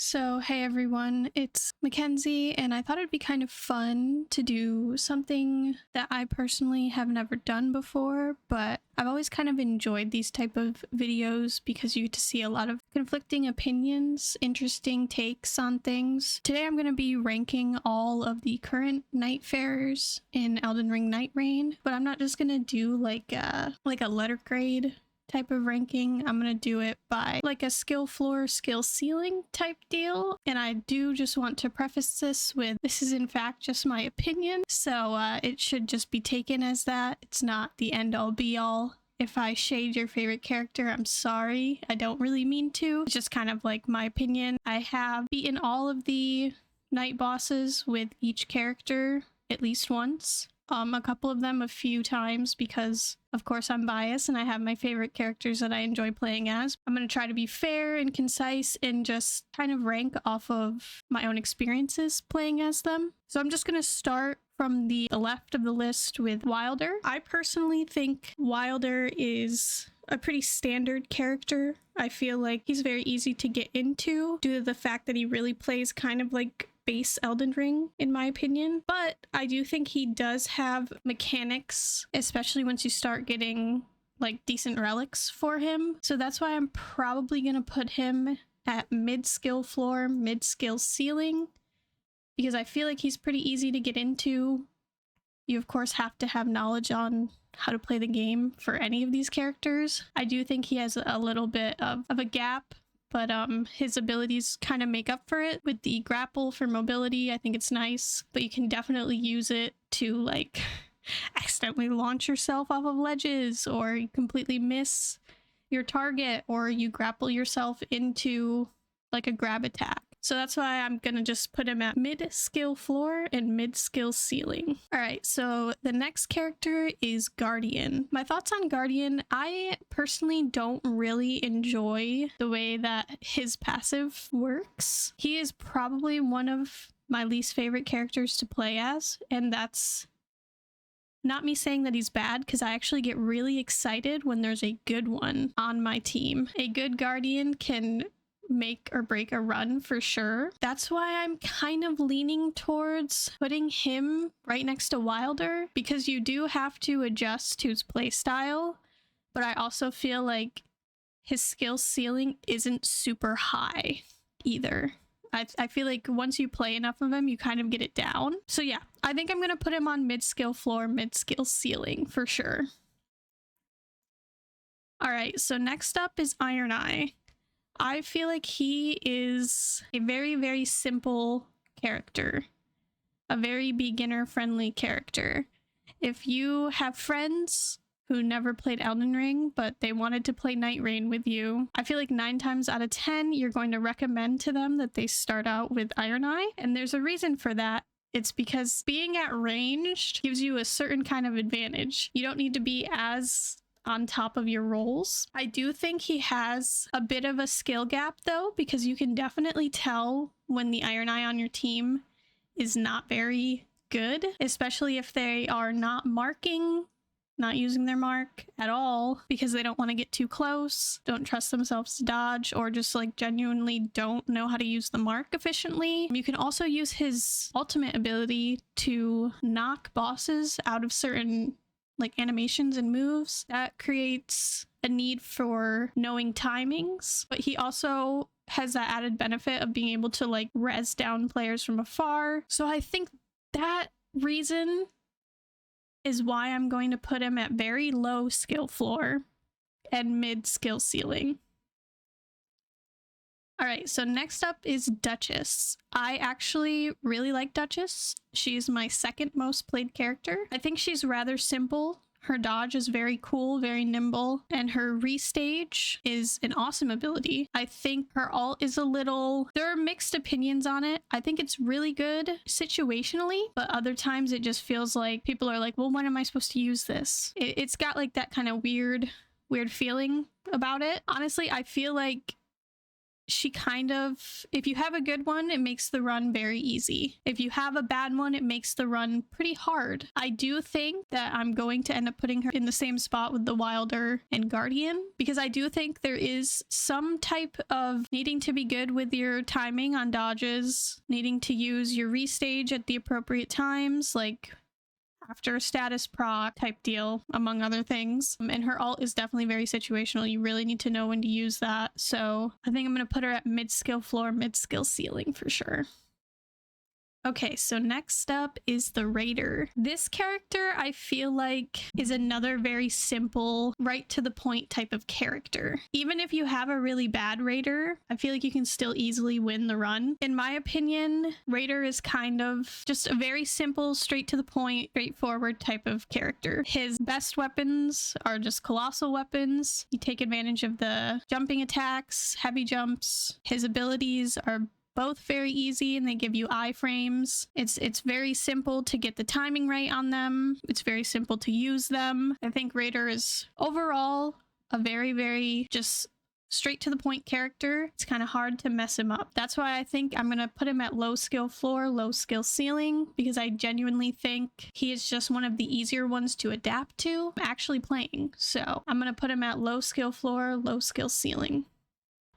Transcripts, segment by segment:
So, hey everyone, it's Mackenzie, and I thought it'd be kind of fun to do something that I personally have never done before, but I've always kind of enjoyed these type of videos because you get to see a lot of conflicting opinions, interesting takes on things. Today I'm going to be ranking all of the current Nightfarers in Elden Ring Nightreign, but I'm not just going to do like a letter grade type of ranking. I'm gonna do it by like a skill floor, skill ceiling type deal. And I do just want to preface this with this is in fact just my opinion, so it should just be taken as that. It's not the end all be all. If I shade your favorite character, I'm sorry. I don't really mean to. It's just kind of like my opinion. I have beaten all of the night bosses with each character at least once. A couple of them a few times because, of course, I'm biased and I have my favorite characters that I enjoy playing as. I'm going to try to be fair and concise and just kind of rank off of my own experiences playing as them. So I'm just going to start from the left of the list with Wylder. I personally think Wylder is a pretty standard character. I feel like he's very easy to get into due to the fact that he really plays kind of like base Elden Ring, in my opinion. But I do think he does have mechanics, especially once you start getting like decent relics for him. So that's why I'm probably gonna put him at mid skill floor, mid skill ceiling, because I feel like he's pretty easy to get into. You of course have to have knowledge on how to play the game for any of these characters. I do think he has a little bit of a gap, but his abilities kind of make up for it with the grapple for mobility. I think it's nice, but you can definitely use it to like accidentally launch yourself off of ledges, or you completely miss your target, or you grapple yourself into like a grab attack. So that's why I'm gonna just put him at mid skill floor and mid skill ceiling. All right, so the next character is Guardian. My thoughts on Guardian: I personally don't really enjoy the way that his passive works. He is probably one of my least favorite characters to play as, and that's not me saying that he's bad, because I actually get really excited when there's a good one on my team. A good Guardian can make or break a run for sure. That's why I'm kind of leaning towards putting him right next to Wylder, because you do have to adjust to his playstyle, but I also feel like his skill ceiling isn't super high either. I feel like once you play enough of him, you kind of get it down. So yeah, I think I'm gonna put him on mid-skill floor, mid-skill ceiling for sure. All right, so next up is Iron Eye. I feel like he is a very, very simple character, a very beginner-friendly character. If you have friends who never played Elden Ring, but they wanted to play Nightreign with you, I feel like 9 times out of 10, you're going to recommend to them that they start out with Iron Eye. And there's a reason for that. It's because being at ranged gives you a certain kind of advantage. You don't need to be as on top of your rolls. I do think he has a bit of a skill gap though, because you can definitely tell when the Iron Eye on your team is not very good, especially if they are not marking, not using their mark at all because they don't want to get too close, don't trust themselves to dodge, or just like genuinely don't know how to use the mark efficiently. You can also use his ultimate ability to knock bosses out of certain like animations and moves. That creates a need for knowing timings, but he also has that added benefit of being able to like res down players from afar. So I think that reason is why I'm going to put him at very low skill floor and mid skill ceiling. All right, so next up is Duchess. I actually really like Duchess. She's my second most played character. I think she's rather simple. Her dodge is very cool, very nimble, and her restage is an awesome ability. I think her ult is a little... There are mixed opinions on it. I think it's really good situationally, but other times it just feels like people are like, well, when am I supposed to use this? It's got like that kind of weird feeling about it. Honestly, I feel like she kind of, if you have a good one, it makes the run very easy. If you have a bad one, it makes the run pretty hard. I do think that I'm going to end up putting her in the same spot with the Wylder and Guardian, because I do think there is some type of needing to be good with your timing on dodges, needing to use your restage at the appropriate times, like after a status proc type deal, among other things. And her ult is definitely very situational. You really need to know when to use that. So I think I'm going to put her at mid-skill floor, mid-skill ceiling for sure. Okay, so next up is the Raider. This character, I feel like, is another very simple, right to the point type of character. Even if you have a really bad Raider, I feel like you can still easily win the run. In my opinion, Raider is kind of just a very simple, straight to the point, straightforward type of character. His best weapons are just colossal weapons. You take advantage of the jumping attacks, heavy jumps. His abilities are both very easy and they give you iframes. It's very simple to get the timing right on them. It's very simple to use them. I think Raider is overall a very, very just straight to the point character. It's kind of hard to mess him up. That's why I think I'm going to put him at low skill floor, low skill ceiling, because I genuinely think he is just one of the easier ones to adapt to actually playing. So I'm going to put him at low skill floor, low skill ceiling.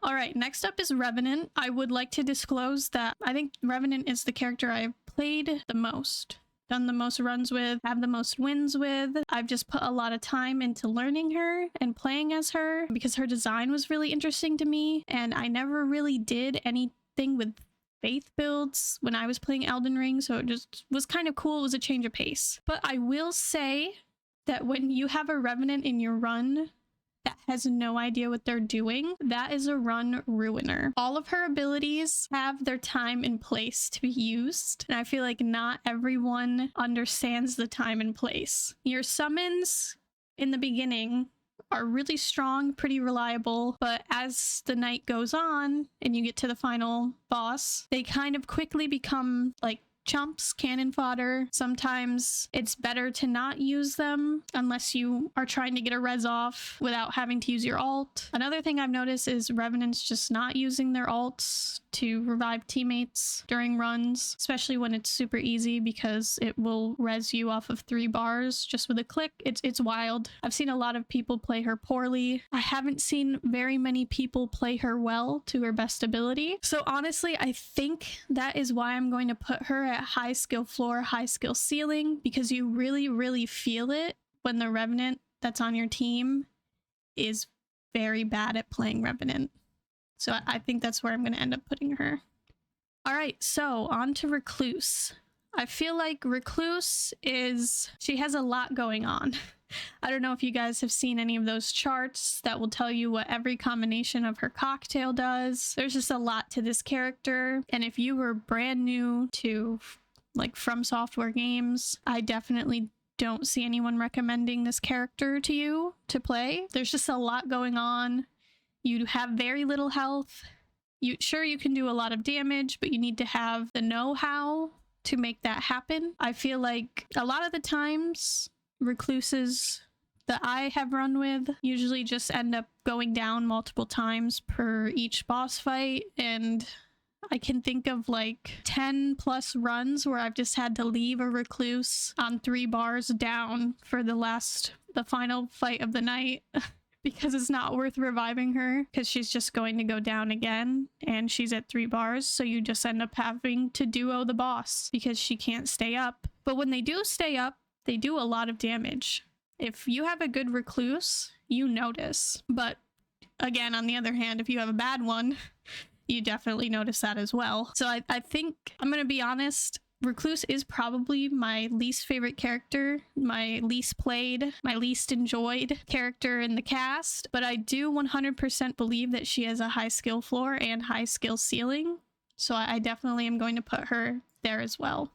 All right, next up is Revenant. I would like to disclose that I think Revenant is the character I've played the most, done the most runs with, have the most wins with. I've just put a lot of time into learning her and playing as her because her design was really interesting to me, and I never really did anything with faith builds when I was playing Elden Ring, so it just was kind of cool. It was a change of pace. But I will say that when you have a Revenant in your run that has no idea what they're doing, that is a run ruiner. All of her abilities have their time and place to be used, and I feel like not everyone understands the time and place. Your summons in the beginning are really strong, pretty reliable, but as the night goes on and you get to the final boss, they kind of quickly become like chumps, cannon fodder. Sometimes it's better to not use them unless you are trying to get a res off without having to use your ult. Another thing I've noticed is Revenants just not using their ults to revive teammates during runs, especially when it's super easy because it will res you off of 3 bars just with a click. It's wild. I've seen a lot of people play her poorly. I haven't seen very many people play her well to her best ability. So honestly, I think that is why I'm going to put her at high skill floor, high skill ceiling, because you really, really feel it when the Revenant that's on your team is very bad at playing Revenant. So I think that's where I'm going to end up putting her. All right, so on to Recluse. I feel like Recluse she has a lot going on. I don't know if you guys have seen any of those charts that will tell you what every combination of her cocktail does. There's just a lot to this character. And if you were brand new to like From Software games, I definitely don't see anyone recommending this character to you to play. There's just a lot going on. You have very little health. You can do a lot of damage, but you need to have the know-how to make that happen. I feel like a lot of the times Recluses that I have run with usually just end up going down multiple times per each boss fight, and I can think of like 10 plus runs where I've just had to leave a Recluse on 3 bars down for the final fight of the night because it's not worth reviving her because she's just going to go down again and she's at 3 bars, so you just end up having to duo the boss because she can't stay up. But when they do stay up, they do a lot of damage. If you have a good Recluse, you notice. But again, on the other hand, if you have a bad one, you definitely notice that as well. So I think, I'm going to be honest, Recluse is probably my least favorite character, my least played, my least enjoyed character in the cast. But I do 100% believe that she has a high skill floor and high skill ceiling. So I definitely am going to put her there as well.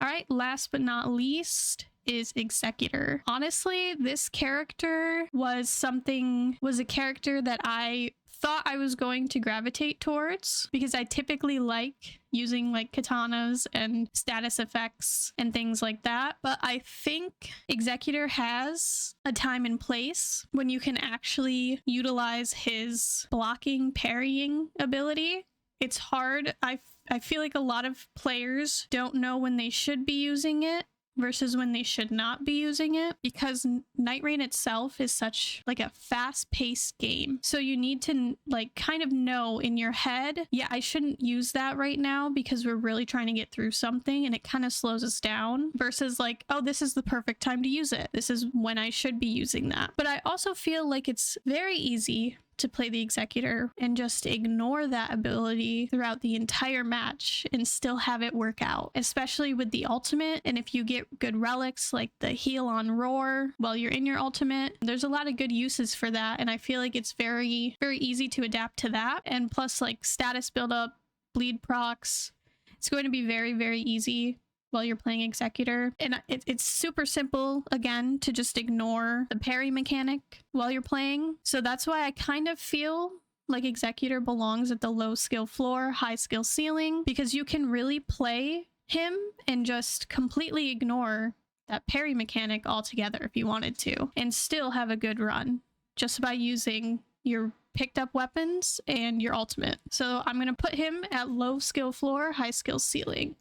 All right, last but not least is Executor. Honestly, this character was a character that I thought I was going to gravitate towards, because I typically like using like katanas and status effects and things like that. But I think Executor has a time and place when you can actually utilize his blocking, parrying ability. It's hard. I feel like a lot of players don't know when they should be using it versus when they should not be using it, because Nightreign itself is such like a fast-paced game. So you need to like kind of know in your head, yeah, I shouldn't use that right now because we're really trying to get through something, and it kind of slows us down, versus like, oh, this is the perfect time to use it. This is when I should be using that. But I also feel like it's very easy to play the Executor and just ignore that ability throughout the entire match and still have it work out, especially with the ultimate. And if you get good relics like the heal on Roar while you're in your ultimate, there's a lot of good uses for that, and I feel like it's very, very easy to adapt to that. And plus, like, status build up, bleed procs, it's going to be very, very easy while you're playing Executor. And it's super simple, again, to just ignore the parry mechanic while you're playing. So that's why I kind of feel like Executor belongs at the low skill floor, high skill ceiling, because you can really play him and just completely ignore that parry mechanic altogether if you wanted to, and still have a good run just by using your picked up weapons and your ultimate. So I'm going to put him at low skill floor, high skill ceiling.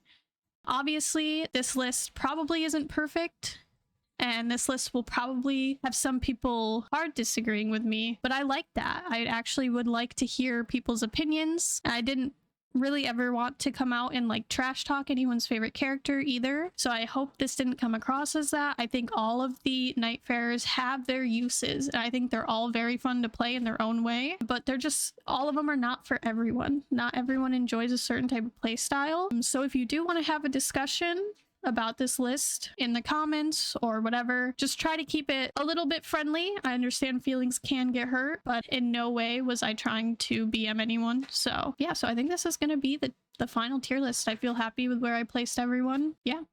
Obviously, this list probably isn't perfect, and this list will probably have some people hard disagreeing with me, but I like that. I actually would like to hear people's opinions. I didn't really ever want to come out and like trash talk anyone's favorite character either, so I hope this didn't come across as that. I think all of the Nightfarers have their uses, and I think they're all very fun to play in their own way, but they're just, all of them are not for everyone. Not everyone enjoys a certain type of play style. So if you do want to have a discussion about this list in the comments or whatever, just try to keep it a little bit friendly. I understand feelings can get hurt, but in no way was I trying to BM anyone. So yeah, so I think this is going to be the final tier list. I feel happy with where I placed everyone. Yeah,